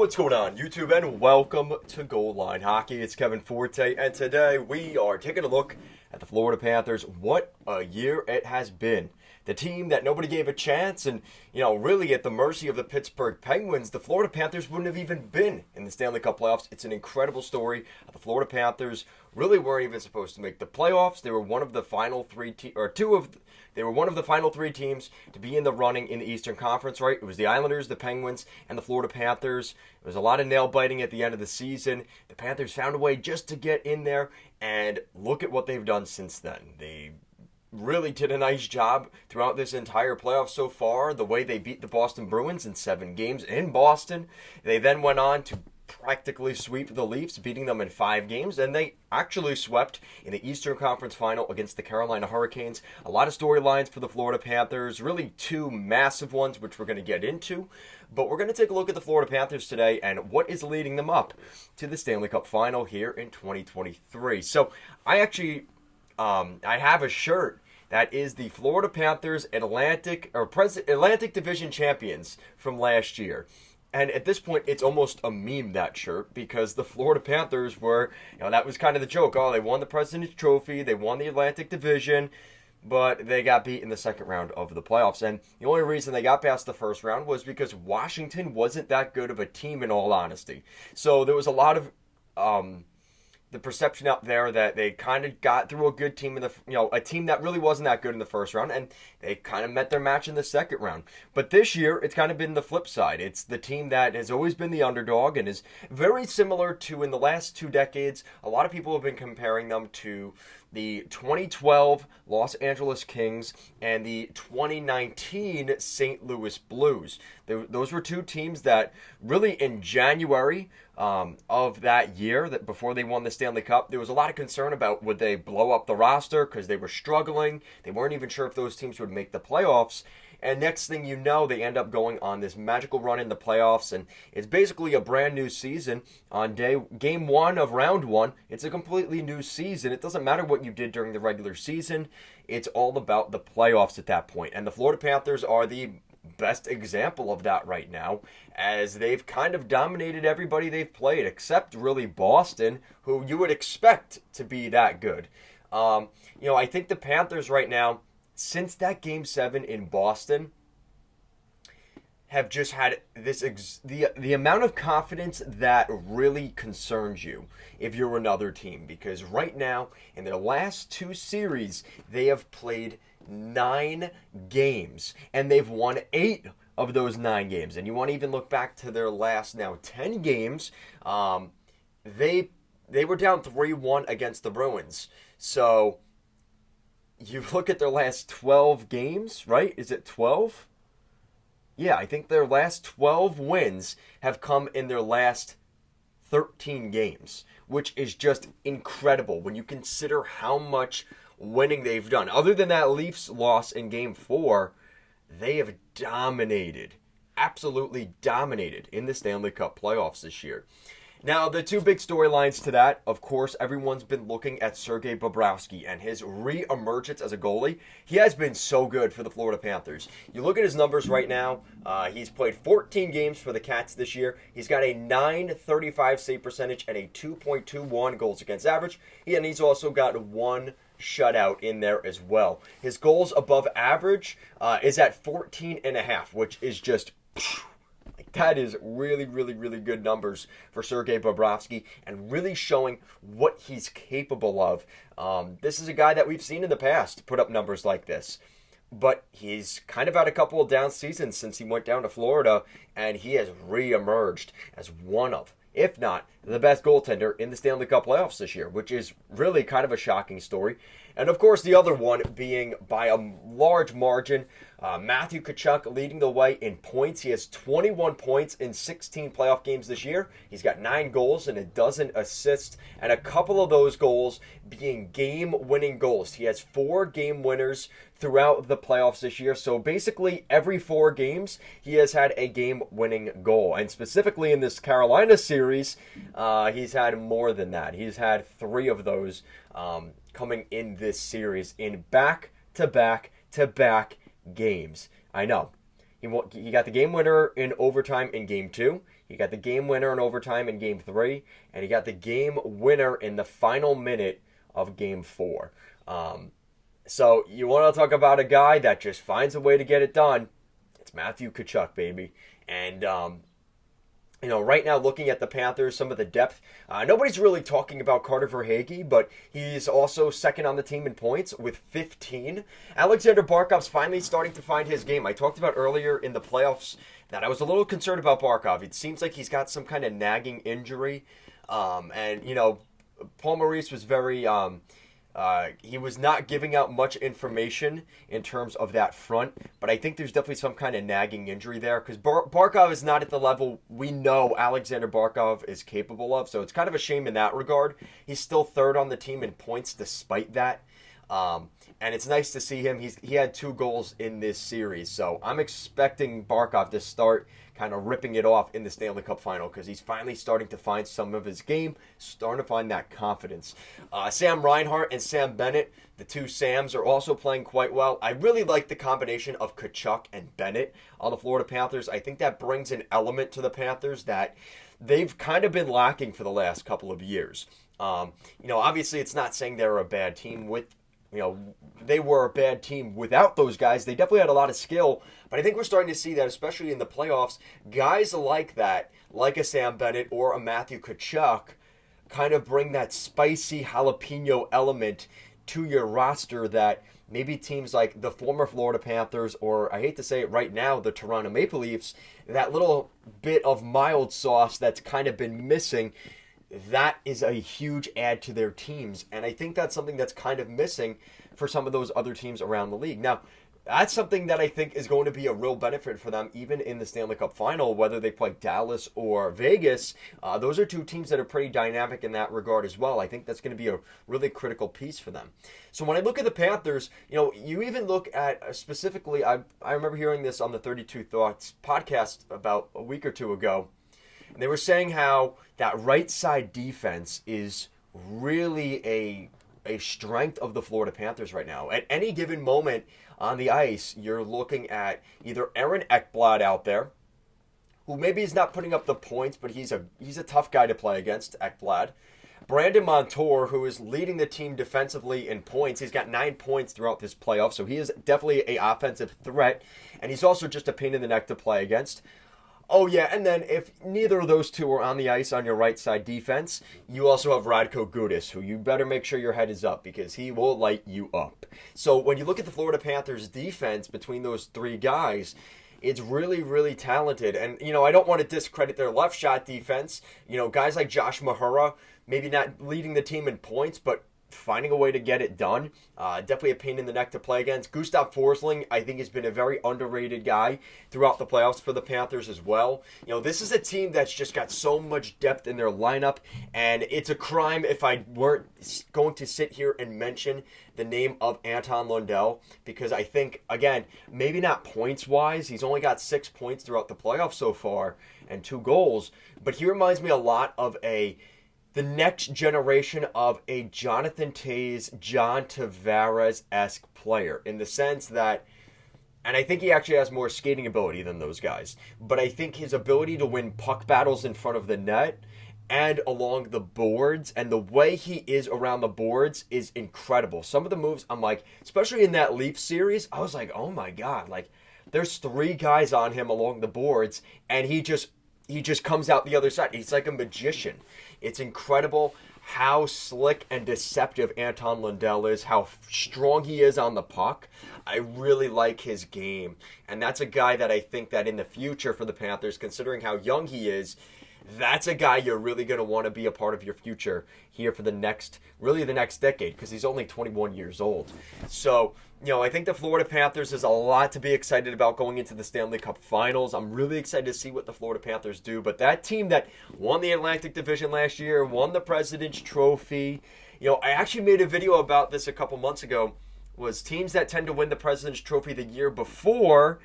What's going on, YouTube, and welcome to Goal Line Hockey. It's Kevin Forte, and today we are taking a look at the Florida Panthers. What a year it has been. The team that nobody gave a chance, and, really at the mercy of the Pittsburgh Penguins, the Florida Panthers wouldn't have even been in the Stanley Cup playoffs. It's an incredible story. The Florida Panthers really weren't even supposed to make the playoffs. They were one of the final they were one of the final three teams to be in the running in the Eastern Conference, right? It was the Islanders, the Penguins, and the Florida Panthers. It was a lot of nail-biting at the end of the season. The Panthers found a way just to get in there, and look at what they've done since then. They really did a nice job throughout this entire playoff so far, the way they beat the Boston Bruins in 7 games in Boston. They then went on to practically sweep the Leafs, beating them in 5 games, and they actually swept in the Eastern Conference Final against the Carolina Hurricanes. A lot of storylines for the Florida Panthers, really 2 massive ones, which we're going to get into. But we're going to take a look at the Florida Panthers today and what is leading them up to the Stanley Cup Final here in 2023. So I actually, I have a shirt that is the Florida Panthers Atlantic Division champions from last year. And at this point, it's almost a meme, that shirt, because the Florida Panthers were, that was kind of the joke. Oh, they won the President's Trophy, they won the Atlantic Division, but they got beat in the second round of the playoffs. And the only reason they got past the first round was because Washington wasn't that good of a team, in all honesty. So there was a lot of the perception out there that they kind of got through a good team in the, a team that really wasn't that good in the first round, and they kind of met their match in the second round. But this year, it's kind of been the flip side. It's the team that has always been the underdog and is very similar to, in the last 2 decades, a lot of people have been comparing them to the 2012 Los Angeles Kings and the 2019 St. Louis Blues. Those were 2 teams that really in January of that year, that before they won the Stanley Cup, there was a lot of concern about would they blow up the roster because they were struggling. They weren't even sure if those teams would make the playoffs. And next thing you know, they end up going on this magical run in the playoffs, and it's basically a brand new season. On game 1 of round 1, it's a completely new season. It doesn't matter what you did during the regular season. It's all about the playoffs at that point. And the Florida Panthers are the best example of that right now, as they've kind of dominated everybody they've played, except really Boston, who you would expect to be that good. I think the Panthers right now, since that Game 7 in Boston, have just had this the amount of confidence that really concerns you if you're another team. Because right now, in their last 2 series, they have played 9 games, and they've won 8 of those 9 games. And you want to even look back to their last now 10 games, they were down 3-1 against the Bruins. So you look at their last 12 games, right? Is it 12? Yeah, I think their last 12 wins have come in their last 13 games, which is just incredible when you consider how much winning they've done. Other than that Leafs loss in Game 4, they have dominated, absolutely dominated in the Stanley Cup playoffs this year. Now, the 2 big storylines to that, of course, everyone's been looking at Sergei Bobrovsky and his re-emergence as a goalie. He has been so good for the Florida Panthers. You look at his numbers right now. He's played 14 games for the Cats this year. He's got a .935 save percentage and a 2.21 goals against average. And he's also got 1 shutout in there as well. His goals above average is at 14.5, which is just... that is really, really, really good numbers for Sergei Bobrovsky, and really showing what he's capable of. This is a guy that we've seen in the past put up numbers like this. But he's kind of had a couple of down seasons since he went down to Florida, and he has re-emerged as one of, if not the best goaltender in the Stanley Cup playoffs this year, which is really kind of a shocking story. And of course, the other one being by a large margin, Matthew Tkachuk leading the way in points. He has 21 points in 16 playoff games this year. He's got 9 goals and a dozen assists, and a couple of those goals being game-winning goals. He has 4 game winners throughout the playoffs this year. So basically, every 4 games, he has had a game-winning goal. And specifically in this Carolina series, he's had more than that. He's had 3 of those coming in this series in back-to-back-to-back games. I know. He got the game winner in overtime in Game 2. He got the game winner in overtime in Game 3. And he got the game winner in the final minute of Game 4. So you want to talk about a guy that just finds a way to get it done. It's Matthew Tkachuk, baby. And, right now looking at the Panthers, some of the depth, nobody's really talking about Carter Verhaeghe, but he's also second on the team in points with 15. Alexander Barkov's finally starting to find his game. I talked about earlier in the playoffs that I was a little concerned about Barkov. It seems like he's got some kind of nagging injury. Paul Maurice was very... he was not giving out much information in terms of that front, but I think there's definitely some kind of nagging injury there because Barkov is not at the level we know Alexander Barkov is capable of, so it's kind of a shame in that regard. He's still third on the team in points despite that, and it's nice to see him. He had 2 goals in this series, so I'm expecting Barkov to start kind of ripping it off in the Stanley Cup Final because he's finally starting to find some of his game, starting to find that confidence. Sam Reinhart and Sam Bennett, the 2 Sams, are also playing quite well. I really like the combination of Tkachuk and Bennett on the Florida Panthers. I think that brings an element to the Panthers that they've kind of been lacking for the last couple of years. Obviously it's not saying they're a bad team they were a bad team without those guys. They definitely had a lot of skill, but I think we're starting to see that, especially in the playoffs, guys like that, like a Sam Bennett or a Matthew Tkachuk, kind of bring that spicy jalapeno element to your roster that maybe teams like the former Florida Panthers, or I hate to say it right now, the Toronto Maple Leafs, that little bit of mild sauce that's kind of been missing, that is a huge add to their teams. And I think that's something that's kind of missing for some of those other teams around the league. Now, that's something that I think is going to be a real benefit for them, even in the Stanley Cup Final, whether they play Dallas or Vegas. Those are 2 teams that are pretty dynamic in that regard as well. I think that's going to be a really critical piece for them. So when I look at the Panthers, you even look at specifically, I remember hearing this on the 32 Thoughts podcast about a week or 2 ago. And they were saying how that right side defense is really a strength of the Florida Panthers right now. At any given moment on the ice, you're looking at either Aaron Ekblad out there, who maybe is not putting up the points, but he's a tough guy to play against, Ekblad. Brandon Montour, who is leading the team defensively in points. He's got 9 points throughout this playoff, so he is definitely an offensive threat. And he's also just a pain in the neck to play against. Oh, yeah, and then if neither of those 2 are on the ice on your right side defense, you also have Radko Gudas, who you better make sure your head is up because he will light you up. So when you look at the Florida Panthers defense between those 3 guys, it's really, really talented. And, I don't want to discredit their left shot defense. Guys like Josh Mahura, maybe not leading the team in points, but finding a way to get it done. Definitely a pain in the neck to play against. Gustav Forsling, I think, has been a very underrated guy throughout the playoffs for the Panthers as well. This is a team that's just got so much depth in their lineup, and it's a crime if I weren't going to sit here and mention the name of Anton Lundell, because I think, again, maybe not points-wise. He's only got 6 points throughout the playoffs so far and 2 goals, but he reminds me a lot of the next generation of a Jonathan Toews, John Tavares-esque player in the sense that, and I think he actually has more skating ability than those guys, but I think his ability to win puck battles in front of the net and along the boards and the way he is around the boards is incredible. Some of the moves, I'm like, especially in that Leaf series, I was like, oh my God, like there's 3 guys on him along the boards and he just comes out the other side. He's like a magician. It's incredible how slick and deceptive Anton Lundell is, how strong he is on the puck. I really like his game. And that's a guy that I think that in the future for the Panthers, considering how young he is, that's a guy you're really going to want to be a part of your future here for the next decade, because he's only 21 years old. So, I think the Florida Panthers is a lot to be excited about going into the Stanley Cup Finals. I'm really excited to see what the Florida Panthers do. But that team that won the Atlantic Division last year, won the President's Trophy, I actually made a video about this a couple months ago, was teams that tend to win the President's Trophy the year before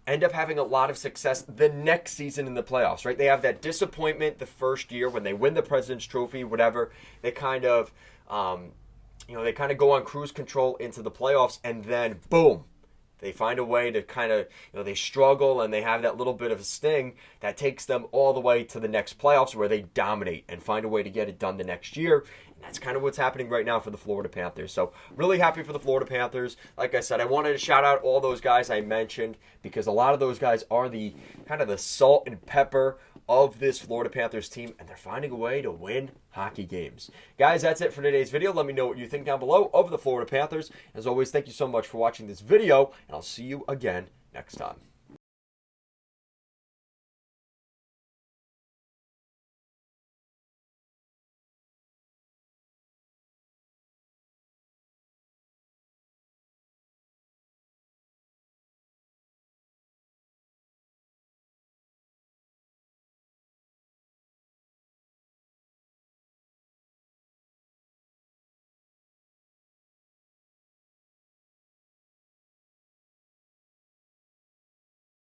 end up having a lot of success the next season in the playoffs, right? They have that disappointment the first year when they win the President's Trophy, whatever. They kind of, go on cruise control into the playoffs, and then boom, they find a way to kind of, they struggle and they have that little bit of a sting that takes them all the way to the next playoffs where they dominate and find a way to get it done the next year. And that's kind of what's happening right now for the Florida Panthers. So really happy for the Florida Panthers. Like I said, I wanted to shout out all those guys I mentioned because a lot of those guys are the kind of the salt and pepper of this Florida Panthers team, and they're finding a way to win hockey games. Guys, that's it for today's video. Let me know what you think down below of the Florida Panthers. As always, thank you so much for watching this video, and I'll see you again next time.